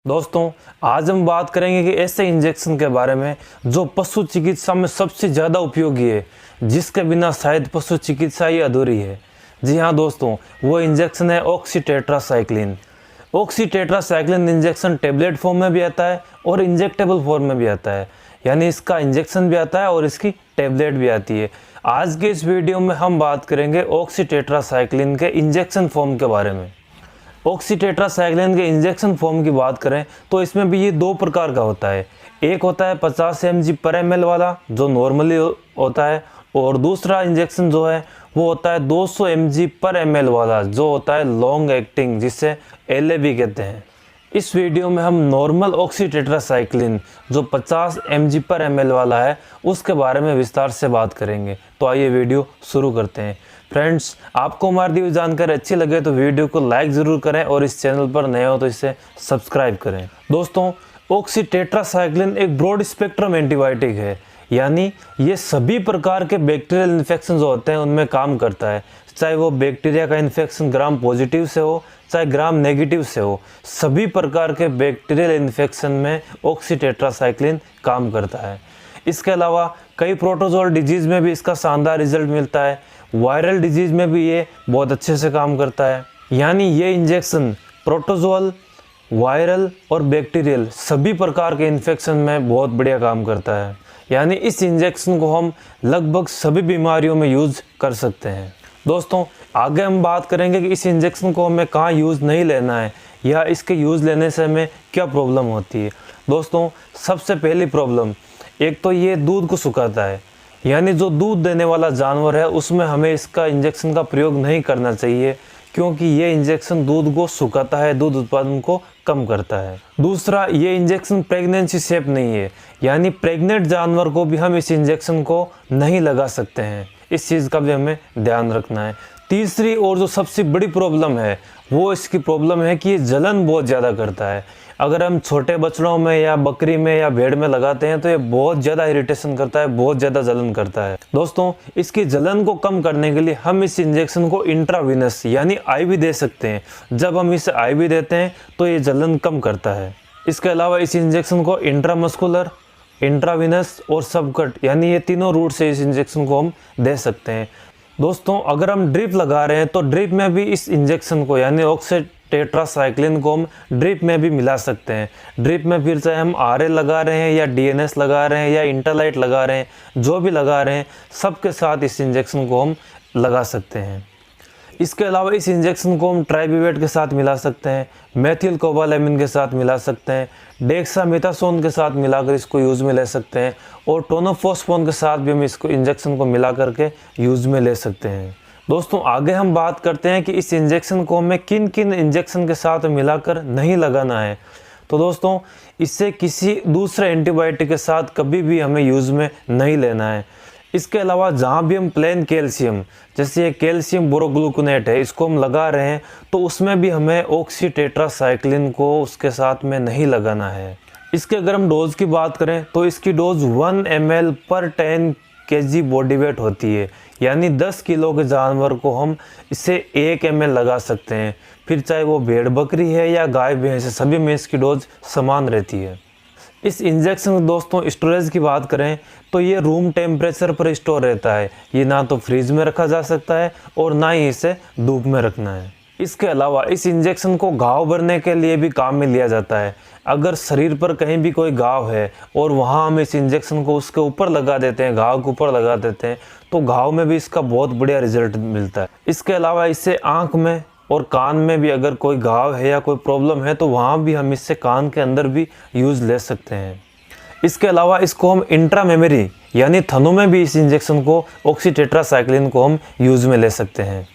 दोस्तों, आज हम बात करेंगे कि ऐसे इंजेक्शन के बारे में जो पशु चिकित्सा में सबसे ज़्यादा उपयोगी है, जिसके बिना शायद पशु चिकित्सा ही अधूरी है। जी हाँ दोस्तों, वो इंजेक्शन है oxytetracycline. Oxytetracycline injection tablet form में भी आता है और इंजेक्टेबल फॉर्म में भी आता है, यानी इसका इंजेक्शन भी आता है और इसकी टेबलेट भी आती है। आज के इस वीडियो में हम बात करेंगे ऑक्सीटेट्रासाइक्लिन के इंजेक्शन फॉर्म के बारे में। ऑक्सीटेट्रासाइक्लिन के इंजेक्शन फॉर्म की बात करें तो इसमें भी ये दो प्रकार का होता है। एक होता है 50 mg पर ml वाला जो नॉर्मली होता है, और दूसरा इंजेक्शन जो है वो होता है 200 mg पर ml वाला जो होता है लॉन्ग एक्टिंग, जिसे LAB कहते हैं। इस वीडियो में हम नॉर्मल ऑक्सीटेट्रासाइक्लिन जो 50 mg पर ml वाला है उसके बारे में विस्तार से बात करेंगे। तो आइए वीडियो शुरू करते हैं। फ्रेंड्स, आपको हमारी दी हुई जानकारी अच्छी लगे तो वीडियो को लाइक ज़रूर करें और इस चैनल पर नए हो तो इसे सब्सक्राइब करें। दोस्तों, ऑक्सीटेट्रासाइक्लिन एक ब्रॉड स्पेक्ट्रम एंटीबायोटिक है, यानी ये सभी प्रकार के बैक्टीरियल इन्फेक्शन जो होते हैं उनमें काम करता है। चाहे वो बैक्टीरिया का इन्फेक्शन ग्राम पॉजिटिव से हो चाहे ग्राम नेगेटिव से हो, सभी प्रकार के बैक्टीरियल इन्फेक्शन में ऑक्सीटेट्रासाइक्लिन काम करता है। इसके अलावा कई प्रोटोजोल डिजीज़ में भी इसका शानदार रिजल्ट मिलता है। वायरल डिजीज़ में भी ये बहुत अच्छे से काम करता है। यानी ये इंजेक्शन प्रोटोजोल, वायरल और बैक्टीरियल सभी प्रकार के इन्फेक्शन में बहुत बढ़िया काम करता है। यानी इस इंजेक्शन को हम लगभग सभी बीमारियों में यूज़ कर सकते हैं। दोस्तों, आगे हम बात करेंगे कि इस इंजेक्शन को हमें कहाँ यूज़ नहीं लेना है या इसके यूज़ लेने से हमें क्या प्रॉब्लम होती है। दोस्तों, सबसे पहली प्रॉब्लम, एक तो ये दूध को सुखाता है, यानी जो दूध देने वाला जानवर है उसमें हमें इसका इंजेक्शन का प्रयोग नहीं करना चाहिए, क्योंकि ये इंजेक्शन दूध को सुखाता है, दूध उत्पादन को कम करता है। दूसरा, ये इंजेक्शन प्रेगनेंसी सेफ नहीं है, यानी प्रेग्नेंट जानवर को भी हम इस इंजेक्शन को नहीं लगा सकते हैं। इस चीज़ का भी हमें ध्यान रखना है। तीसरी और जो सबसे बड़ी प्रॉब्लम है वो इसकी प्रॉब्लम है कि ये जलन बहुत ज़्यादा करता है। अगर हम छोटे बछड़ों में या बकरी में या भेड़ में लगाते हैं तो ये बहुत ज़्यादा इरिटेशन करता है, बहुत ज़्यादा जलन करता है। दोस्तों, इसकी जलन को कम करने के लिए हम इस इंजेक्शन को इंट्रावीनस यानी IV दे सकते हैं। जब हम इसे IV देते हैं तो ये जलन कम करता है। इसके अलावा इस इंजेक्शन को इंट्रामस्कुलर, इंट्रावीनस और सबकट यानी ये तीनों रूट से इस इंजेक्शन को हम दे सकते हैं। दोस्तों, अगर हम ड्रिप लगा रहे हैं तो ड्रिप में भी इस इंजेक्शन को यानी ऑक्सीटेट्रासाइक्लिन को हम ड्रिप में भी मिला सकते हैं। ड्रिप में फिर चाहे हम RA लगा रहे हैं या DNS लगा रहे हैं या इंटरलाइट लगा रहे हैं, जो भी लगा रहे हैं सबके साथ इस इंजेक्शन को हम लगा सकते हैं। इसके अलावा इस इंजेक्शन को हम ट्राइब्यूवेट के साथ मिला सकते हैं, मेथिल कोबालेमिन के साथ मिला सकते हैं, डेक्सामेथासोन के साथ मिलाकर इसको यूज़ में ले सकते हैं, और टोनोफॉस्फोन के साथ भी हम इसको इंजेक्शन को मिला करके यूज़ में ले सकते हैं। दोस्तों, आगे हम बात करते हैं कि इस इंजेक्शन को हमें किन किन इंजेक्शन के साथ मिलाकर नहीं लगाना है। तो दोस्तों, इससे किसी दूसरे एंटीबायोटिक के साथ कभी भी हमें यूज़ में नहीं लेना है। इसके अलावा जहाँ भी हम प्लेन कैल्शियम, जैसे ये कैल्शियम बोरोग्लूकोनेट है, इसको हम लगा रहे हैं तो उसमें भी हमें ऑक्सीटेट्रासाइक्लिन को उसके साथ में नहीं लगाना है। इसके अगर हम डोज की बात करें तो इसकी डोज 1 ml पर 10 kg बॉडी वेट होती है, यानी 10 किलो के जानवर को हम इसे 1 ml लगा सकते हैं। फिर चाहे वो भेड़ बकरी है या गाय भैंस है, सभी में इसकी डोज समान रहती है। इस इंजेक्शन दोस्तों स्टोरेज की बात करें तो ये रूम टेम्परेचर पर स्टोर रहता है। ये ना तो फ्रिज में रखा जा सकता है और ना ही इसे धूप में रखना है। इसके अलावा इस इंजेक्शन को घाव भरने के लिए भी काम में लिया जाता है। अगर शरीर पर कहीं भी कोई घाव है और वहाँ हम इस इंजेक्शन को उसके ऊपर लगा देते हैं, घाव के ऊपर लगा देते हैं, तो घाव में भी इसका बहुत बढ़िया रिजल्ट मिलता है। इसके अलावा इससे आँख में और कान में भी अगर कोई घाव है या कोई प्रॉब्लम है तो वहाँ भी हम इससे कान के अंदर भी यूज़ ले सकते हैं। इसके अलावा इसको हम इंट्रामेमरी यानी थनों में भी इस इंजेक्शन को ऑक्सीटेट्रासाइक्लिन को हम यूज़ में ले सकते हैं।